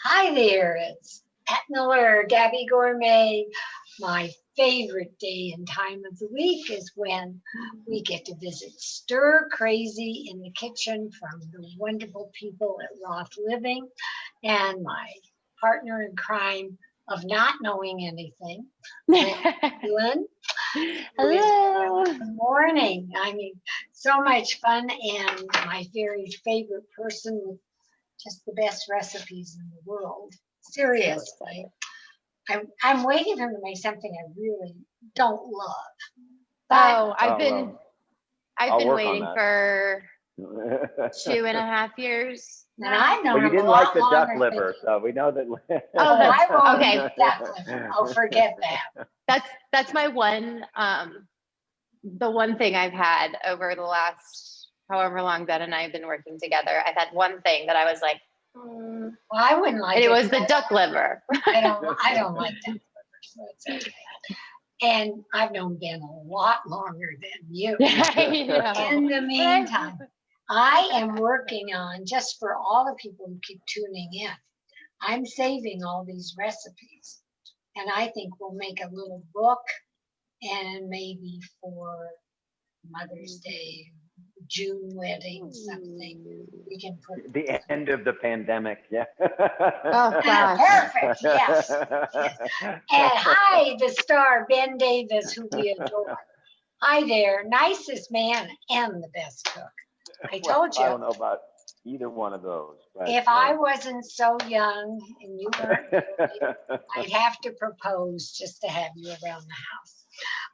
Hi there, it's Pat Miller, Gabby Gourmet. My favorite day and time of the week is when we get to visit Stir Crazy in the kitchen from the wonderful people at Roth Living and my partner in crime of not knowing anything, Lynn. Hello. Good morning. I mean, so much fun and my very favorite person with just the best recipes in the world. Seriously. I'm waiting for him to make something I really don't love. But Oh, I've been waiting on for 2.5 years. and I've known Well, you him a didn't like lot the duck longer liver, so we know that. Oh, I won't okay. eat duck liver. I'll forget that. That's my one the one thing I've had over the last however long Ben and I have been working together. I've had one thing that I was like, Well, I wouldn't like and it. it was the duck liver. I don't like duck liver, so it's okay. And I've known Ben a lot longer than you. I know. In the meantime, I am working on, just for all the people who keep tuning in, I'm saving all these recipes. And I think we'll make a little book, and maybe for Mother's Day, June wedding, something, we can put The end of the pandemic, yeah. Oh, gosh. Perfect, yes. And hi, the star, Ben Davis, who we adore. Hi there, nicest man and the best cook. I told you. I don't know about either one of those. But, If I wasn't so young and you weren't, really, I'd have to propose just to have you around the house.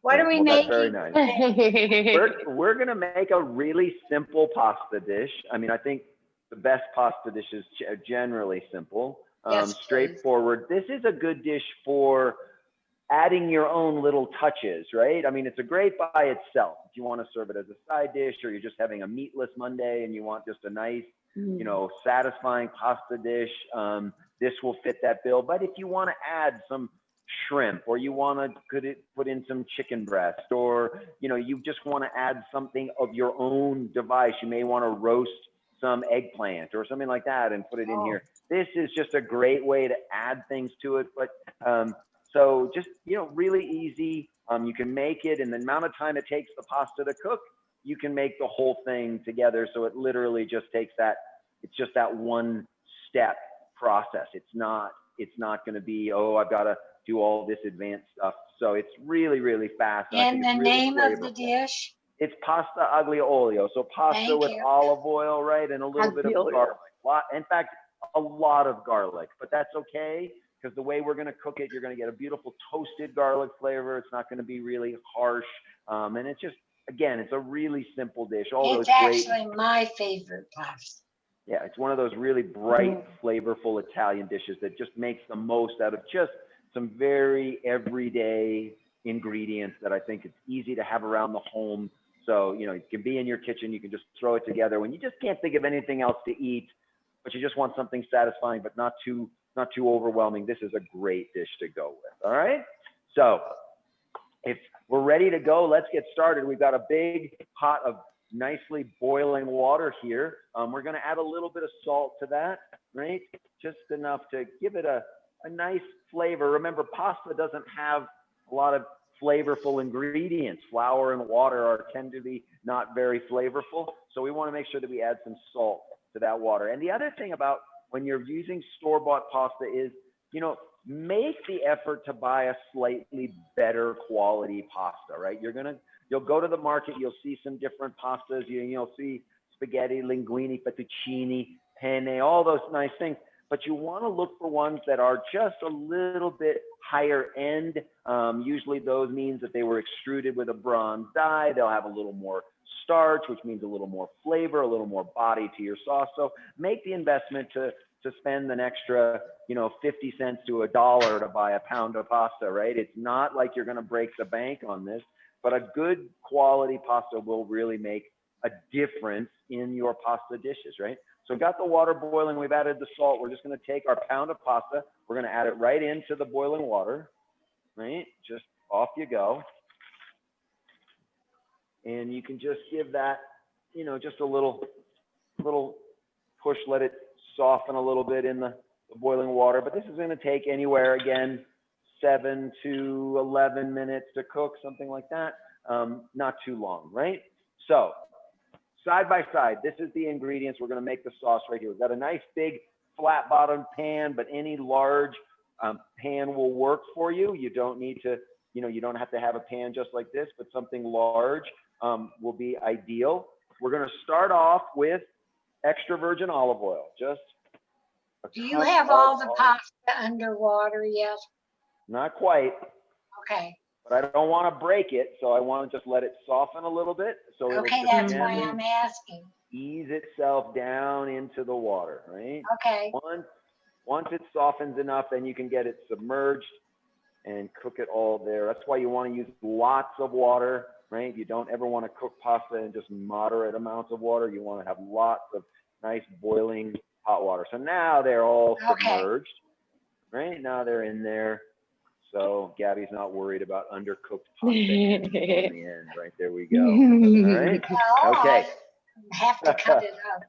What are we making? Very nice. We're going to make a really simple pasta dish. I mean, I think the best pasta dishes are generally simple, Yes, straightforward. This is a good dish for adding your own little touches, right? I mean, it's a great by itself. If you want to serve it as a side dish, or you're just having a meatless Monday and you want just a nice, satisfying pasta dish, this will fit that bill. But if you want to add some shrimp, or you want to put in some chicken breast, or you just want to add something of your own device, you may want to roast some eggplant or something like that and put it in here. This is just a great way to add things to it. But so just really easy. You can make it in the amount of time it takes the pasta to cook. You can make the whole thing together, so it literally just takes that. It's just that one step process. It's not going to be, I've got to do all this advanced stuff. So it's really, really fast. And the really name of the dish? It's pasta Aglio Olio. So pasta with olive oil, right? And a little bit of garlic. In fact, a lot of garlic, but that's okay, because the way we're going to cook it, you're going to get a beautiful toasted garlic flavor. It's not going to be really harsh. And it's just, again, it's a really simple dish. It's actually my favorite pasta. Yeah, it's one of those really bright, flavorful Italian dishes that just makes the most out of just some very everyday ingredients that I think it's easy to have around the home. So, it can be in your kitchen. You can just throw it together when you just can't think of anything else to eat, but you just want something satisfying, but not too overwhelming. This is a great dish to go with. All right. So if we're ready to go, let's get started. We've got a big pot of nicely boiling water here. We're going to add a little bit of salt to that, right? Just enough to give it a nice flavor. Remember, pasta doesn't have a lot of flavorful ingredients. Flour and water tend to be not very flavorful. So we want to make sure that we add some salt to that water. And the other thing about when you're using store-bought pasta is, make the effort to buy a slightly better quality pasta, right? You'll go to the market, you'll see some different pastas, you'll see spaghetti, linguine, fettuccine, penne, all those nice things. But you want to look for ones that are just a little bit higher end. Usually those means that they were extruded with a bronze die. They'll have a little more starch, which means a little more flavor, a little more body to your sauce. So make the investment to spend an extra, 50 cents to $1 to buy a pound of pasta, right? It's not like you're going to break the bank on this, but a good quality pasta will really make a difference in your pasta dishes, right? So we've got the water boiling. We've added the salt. We're just going to take our pound of pasta. We're going to add it right into the boiling water, right? Just off you go. And you can just give that, just a little push, let it soften a little bit in the the boiling water, but this is going to take anywhere, again, 7 to 11 minutes to cook, something like that. Not too long, right? So side by side, this is the ingredients. We're going to make the sauce right here. We've got a nice big flat bottomed pan, but any large pan will work for you. You don't need to, you don't have to have a pan just like this, but something large will be ideal. We're going to start off with extra virgin olive oil. Just Do you have all the pasta underwater yet? Not quite. Okay. But I don't want to break it, so I want to just let it soften a little bit. So Okay, that's why I'm asking. Ease itself down into the water, right? Okay. Once it softens enough, then you can get it submerged and cook it all there. That's why you want to use lots of water, right? You don't ever want to cook pasta in just moderate amounts of water. You want to have lots of nice boiling hot water. So now they're all submerged, right? Now they're in there. So Gabby's not worried about undercooked pasta in the end, right? There we go. All right. Well, okay. I have to cut it up.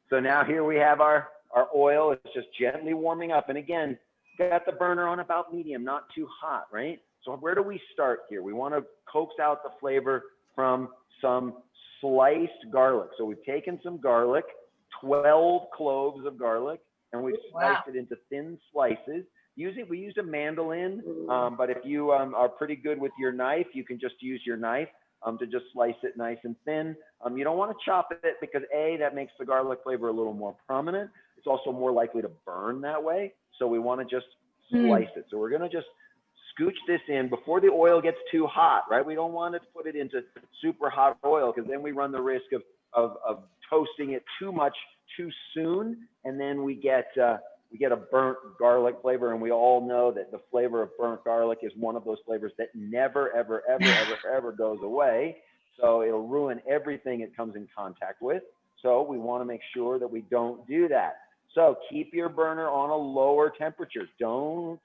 So now here we have our oil. It's just gently warming up. And again, got the burner on about medium, not too hot, right? So where do we start here? We want to coax out the flavor from some sliced garlic. So we've taken some garlic, 12 cloves of garlic, and we've sliced it into thin slices. We use a mandolin, but if you are pretty good with your knife, you can just use your knife to just slice it nice and thin. You don't want to chop it because that makes the garlic flavor a little more prominent. It's also more likely to burn that way. So we want to just slice it. So we're going to just scooch this in before the oil gets too hot, right? We don't want to put it into super hot oil because then we run the risk of toasting it too much too soon, and then we get a burnt garlic flavor, and we all know that the flavor of burnt garlic is one of those flavors that never, ever, ever, ever, ever goes away. So it'll ruin everything it comes in contact with. So we want to make sure that we don't do that. So keep your burner on a lower temperature. Don't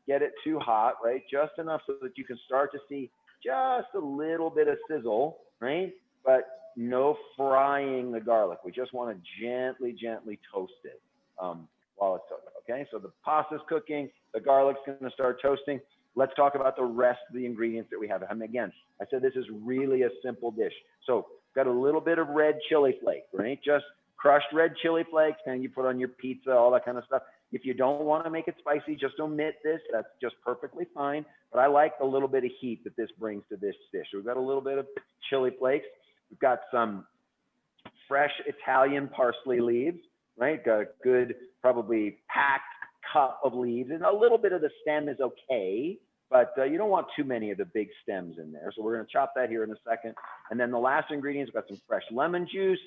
get it too hot, right? Just enough so that you can start to see just a little bit of sizzle, right? But no frying the garlic. We just want to gently, gently toast it while it's cooking, okay? So the pasta's cooking, the garlic's going to start toasting. Let's talk about the rest of the ingredients that we have. Again, I said this is really a simple dish. So got a little bit of red chili flake, right? Just crushed red chili flakes, and you put on your pizza, all that kind of stuff. If you don't want to make it spicy, just omit this. That's just perfectly fine. But I like the little bit of heat that this brings to this dish. So we've got a little bit of chili flakes. We've got some fresh Italian parsley leaves, right? Got a good, probably packed cup of leaves, and a little bit of the stem is okay, but you don't want too many of the big stems in there. So we're going to chop that here in a second. And then the last ingredients, we've got some fresh lemon juice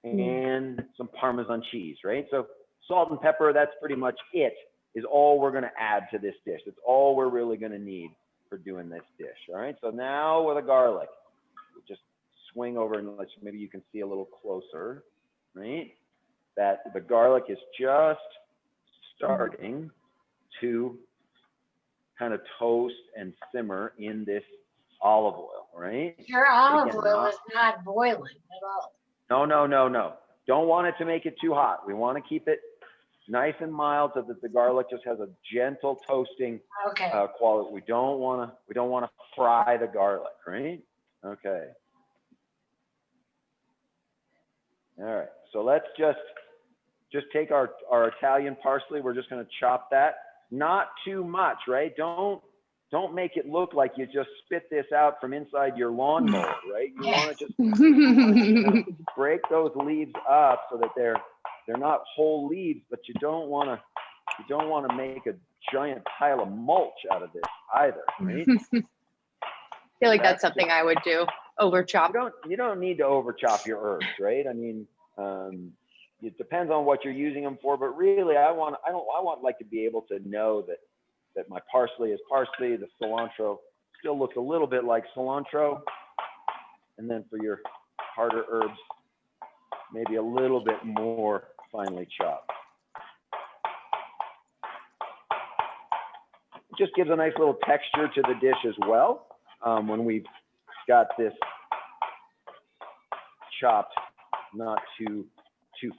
and some Parmesan cheese, right? So salt and pepper, that's pretty much it, is all we're going to add to this dish. That's all we're really going to need for doing this dish, all right? So now with the garlic, we'll just swing over and maybe you can see a little closer, right? That the garlic is just starting to kind of toast and simmer in this olive oil, right? Your olive oil is not boiling at all. No. Don't want it to make it too hot. We want to keep it nice and mild so that the garlic just has a gentle toasting quality. We don't want to fry the garlic, right? Okay. All right. So let's just take our Italian parsley. We're just going to chop that. Not too much, right? Don't make it look like you just spit this out from inside your lawnmower, right? You want to just break those leaves up so that they're not whole leaves, but you don't want to make a giant pile of mulch out of this either, right? I feel like that's something I would do. Over chop. You don't need to over chop your herbs, right? I mean, it depends on what you're using them for, but really I want like to be able to know that my parsley is parsley, the cilantro still looks a little bit like cilantro, and then for your harder herbs, maybe a little bit more finely chopped. It just gives a nice little texture to the dish as well when we've got this chopped not too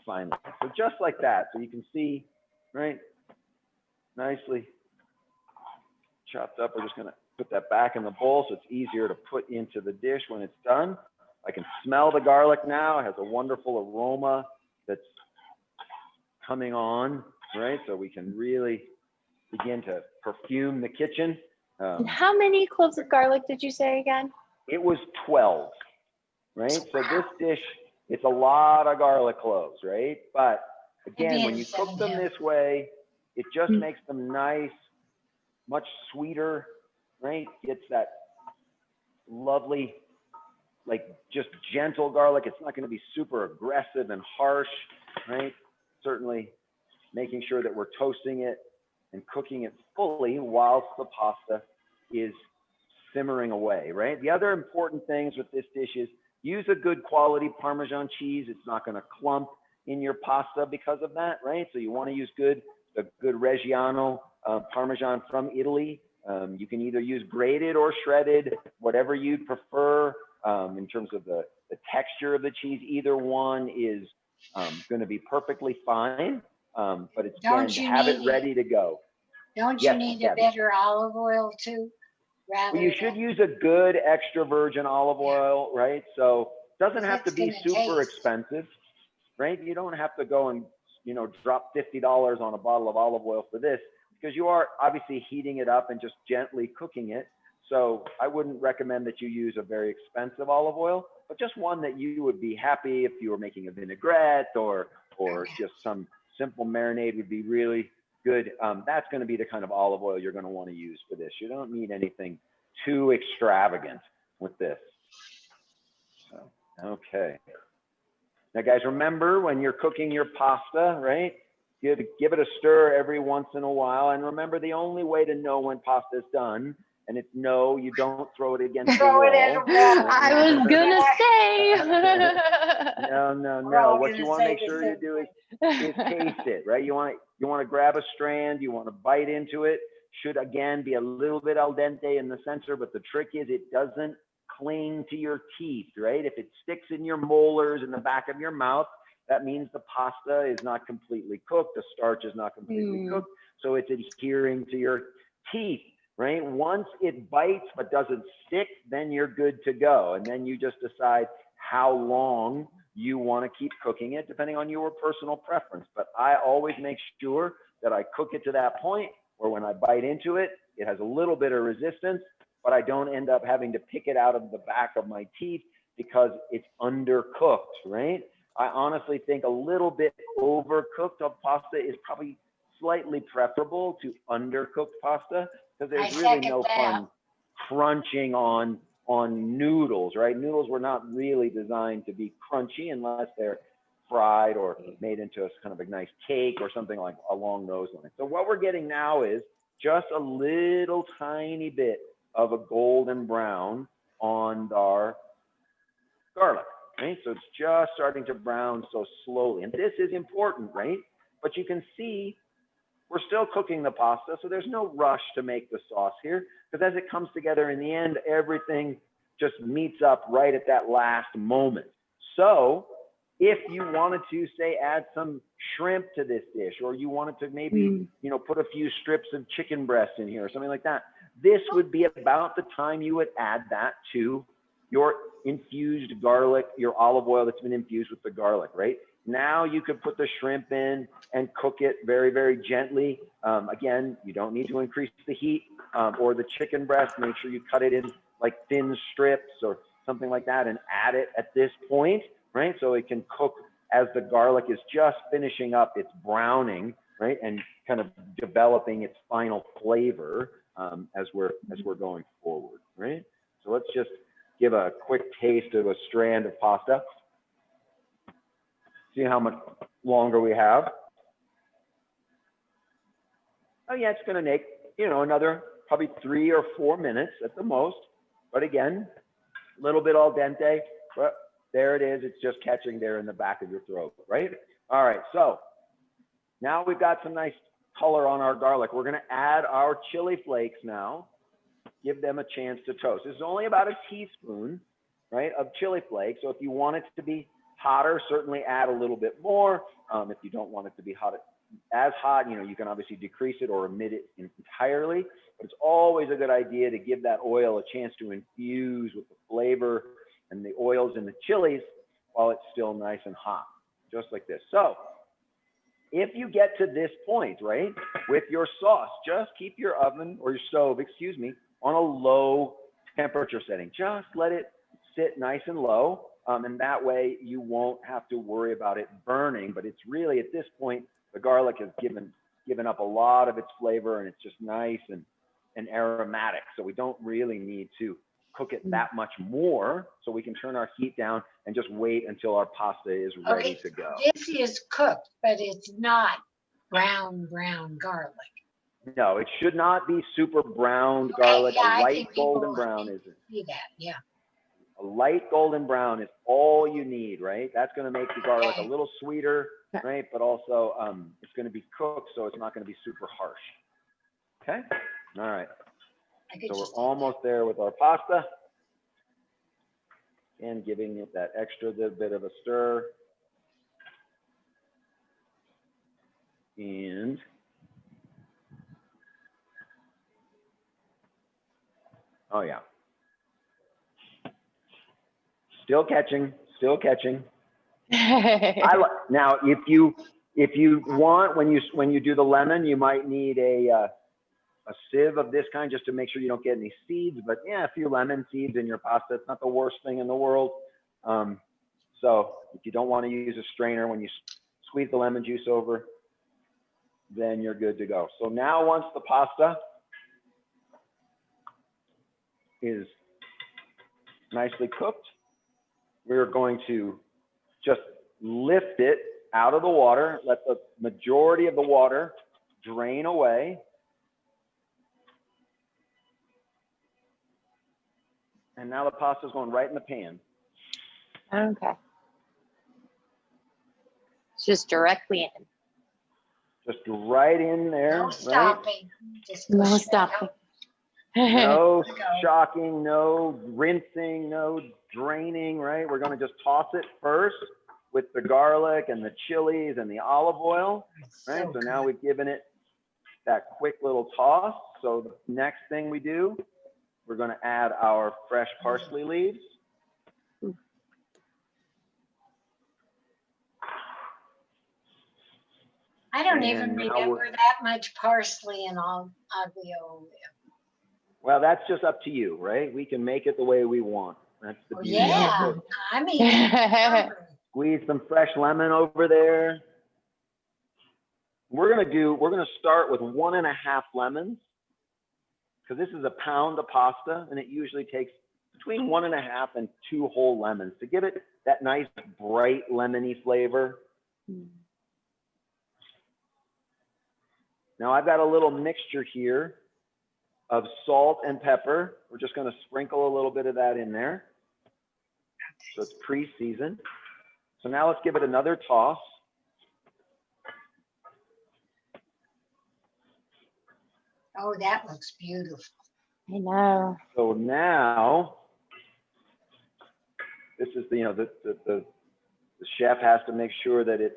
finely. So just like that. So you can see right? Nicely chopped up. We're just gonna put that back in the bowl so it's easier to put into the dish when it's done. I can smell the garlic now. It has a wonderful aroma that's coming on, right? So we can really begin to perfume the kitchen. And how many cloves of garlic did you say again? It was 12, right? So this dish, it's a lot of garlic cloves, right? But again, when you cook them this way, it just makes them nice, much sweeter, right? Gets that lovely, like just gentle garlic. It's not going to be super aggressive and harsh, right? Certainly making sure that we're toasting it and cooking it fully whilst the pasta is simmering away, right? The other important things with this dish is use a good quality Parmesan cheese. It's not going to clump in your pasta because of that, right? So you want to use a good Reggiano Parmesan from Italy. You can either use grated or shredded, whatever you'd prefer in terms of the texture of the cheese. Either one is going to be perfectly fine, but it's again to have it ready to go. Don't you need a better olive oil too? Well, you should use a good extra virgin olive oil, right? So it doesn't have to be super expensive, right? You don't have to go and, you know, drop $50 on a bottle of olive oil for this, because you are obviously heating it up and just gently cooking it. So I wouldn't recommend that you use a very expensive olive oil, but just one that you would be happy if you were making a vinaigrette or just some simple marinade would be really good. That's going to be the kind of olive oil you're going to want to use for this. You don't need anything too extravagant with this. So, okay. Now, guys, remember when you're cooking your pasta, right? Give it a stir every once in a while. And remember, the only way to know when pasta is done, and it's no, you don't throw it against the wall. I was gonna say. No. What you want to make sure you do is taste it, right? You want to grab a strand, you want to bite into it. Should again be a little bit al dente in the center, but the trick is it doesn't cling to your teeth, right? If it sticks in your molars in the back of your mouth, that means the pasta is not completely cooked, the starch is not completely cooked, so it's adhering to your teeth, right? Once it bites but doesn't stick, then you're good to go. And then you just decide how long you want to keep cooking it, depending on your personal preference. But I always make sure that I cook it to that point where when I bite into it, it has a little bit of resistance, but I don't end up having to pick it out of the back of my teeth because it's undercooked, right? I honestly think a little bit overcooked of pasta is probably slightly preferable to undercooked pasta, because there's really no fun crunching on noodles, right? Noodles were not really designed to be crunchy unless they're fried or made into a kind of a nice cake or something like along those lines. So what we're getting now is just a little tiny bit of a golden brown on our garlic, right? So it's just starting to brown so slowly. And this is important, right? But you can see we're still cooking the pasta, so there's no rush to make the sauce here, because as it comes together in the end, everything just meets up right at that last moment. So if you wanted to, say, add some shrimp to this dish, or you wanted to maybe, you know, put a few strips of chicken breast in here or something like that, this would be about the time you would add that to your infused garlic, your olive oil that's been infused with the garlic, right? Now you could put the shrimp in and cook it very, very gently. Again, you don't need to increase the heat, or the chicken breast. Make sure you cut it in like thin strips or something like that and add it at this point, right? So it can cook as the garlic is just finishing up its browning, right? And kind of developing its final flavor as we're going forward, right? So let's just give a quick taste of a strand of pasta. See how much longer we have. Oh yeah, it's gonna take, you know, another probably 3 or 4 minutes at the most. But again, a little bit al dente, but there it is. It's just catching there in the back of your throat, right? All right, so now we've got some nice color on our garlic. We're gonna add our chili flakes now. Give them a chance to toast. This is only about a teaspoon, right, of chili flakes. So if you want it to be hotter, certainly add a little bit more. If you don't want it to be hot, as hot, you know, you can obviously decrease it or omit it entirely, but it's always a good idea to give that oil a chance to infuse with the flavor and the oils and the chilies while it's still nice and hot, just like this. So if you get to this point, right, with your sauce, just keep your oven or your stove, excuse me, on a low temperature setting. Just let it sit nice and low. And that way you won't have to worry about it burning. But it's really, at this point, the garlic has given up a lot of its flavor, and it's just nice and aromatic. So we don't really need to cook it that much more. So we can turn our heat down and just wait until our pasta is ready to go. This is cooked, but it's not brown garlic. No, it should not be super browned garlic. Yeah, A light golden brown is it. See that, yeah. A light golden brown is all you need, right? That's going to make the garlic a little sweeter, right? But also it's going to be cooked, so it's not going to be super harsh. Okay? All right. So we're almost there with our pasta. And giving it that extra bit of a stir. And oh yeah. Still catching, still catching. Now, if you want, when you do the lemon, you might need a sieve of this kind just to make sure you don't get any seeds. But yeah, a few lemon seeds in your pasta, it's not the worst thing in the world. So if you don't want to use a strainer, when you squeeze the lemon juice over, then you're good to go. So now once the pasta is nicely cooked, we're going to just lift it out of the water, let the majority of the water drain away. And now the pasta is going right in the pan. Okay. It's just directly in. Just right in there. No stopping. Just No push it stopping. out. No shocking, no rinsing, no draining, right? We're going to just toss it first with the garlic and the chilies and the olive oil, right? So now we've given it that quick little toss. So the next thing we do, we're going to add our fresh parsley leaves. I don't even remember that much parsley in Aglio. Well, that's just up to you, right? We can make it the way we want. That's the beauty of it. I mean, Squeeze some fresh lemon over there. We're gonna start with 1.5 lemons, because this is a pound of pasta, and it usually takes between 1.5 and 2 whole lemons to give it that nice bright lemony flavor. Now I've got a little mixture here of salt and pepper. We're just going to sprinkle a little bit of that in there. So it's pre-seasoned. So now let's give it another toss. oh, that looks beautiful. I know. So now, this is the chef has to make sure that it's.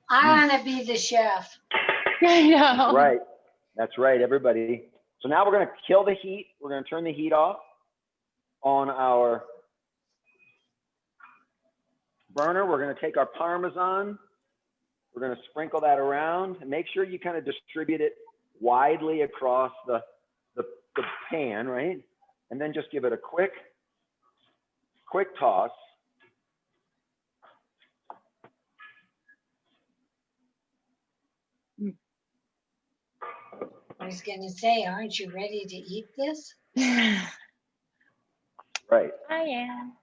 I want to be the chef. I know. Right. That's right, everybody. So now we're going to kill the heat. We're going to turn the heat off on our burner. We're going to take our Parmesan. We're going to sprinkle that around and make sure you kind of distribute it widely across the pan, right? And then just give it a quick toss. I was going to say, aren't you ready to eat this? Right. I am.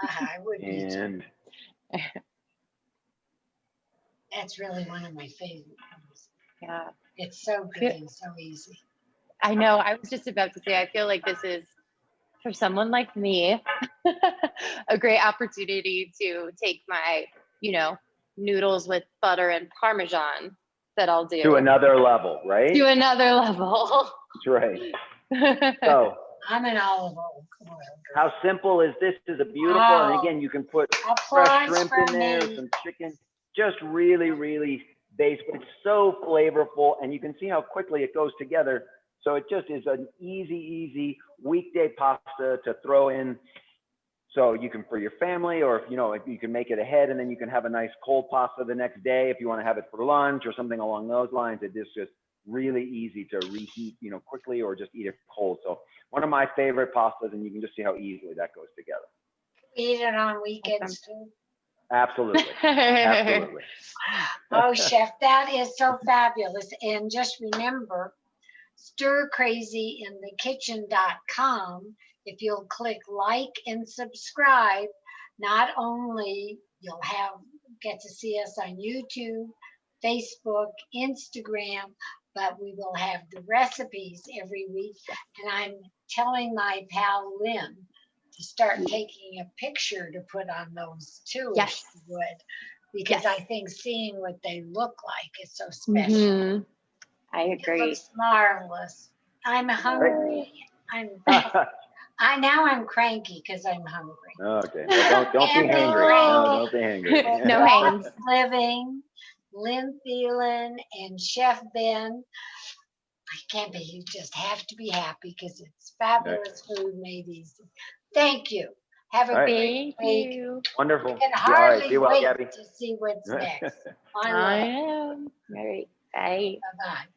I would be. And That's really one of my favorite ones. Yeah. It's so good and so easy. I know. I was just about to say, I feel like this is, for someone like me, a great opportunity to take my, noodles with butter and Parmesan that I'll do. to another level, right? To another level. That's right. So I'm an olive oil girl. How simple is this? Is a beautiful, Wow. and again, you can put fresh Applause shrimp for in there, me. some chicken, just really, really basic, but it's so flavorful, and you can see how quickly it goes together. So it just is an easy weekday pasta to throw in. So you can, for your family, or if you can make it ahead, and then you can have a nice cold pasta the next day if you want to have it for lunch or something along those lines. It is just really easy to reheat, quickly, or just eat it cold. So one of my favorite pastas, and you can just see how easily that goes together. Eat it on weekends too. Absolutely. Absolutely. Oh, chef, that is so fabulous. And just remember, stircrazyinthekitchen.com. If you'll click like and subscribe, not only you'll get to see us on YouTube, Facebook, Instagram, but we will have the recipes every week. And I'm telling my pal Lynn to start taking a picture to put on those too, if Yes. she would, because Yes. I think seeing what they look like is so special. Mhm. I It agree. looks marvelous. I'm hungry. Now I'm cranky because I'm hungry. Okay. Well, don't be And be hangry. No, don't be hangry. With No Bob's hangs. Living, Lynn Thielen, and Chef Ben. I can't be. You just have to be happy because it's fabulous food made easy. Thank you. Have a All right. great Thank week. you. Wonderful. I can All right. hardly Be well, wait Gabby. to see what's next. I I love it. am. All right. Bye. Bye-bye.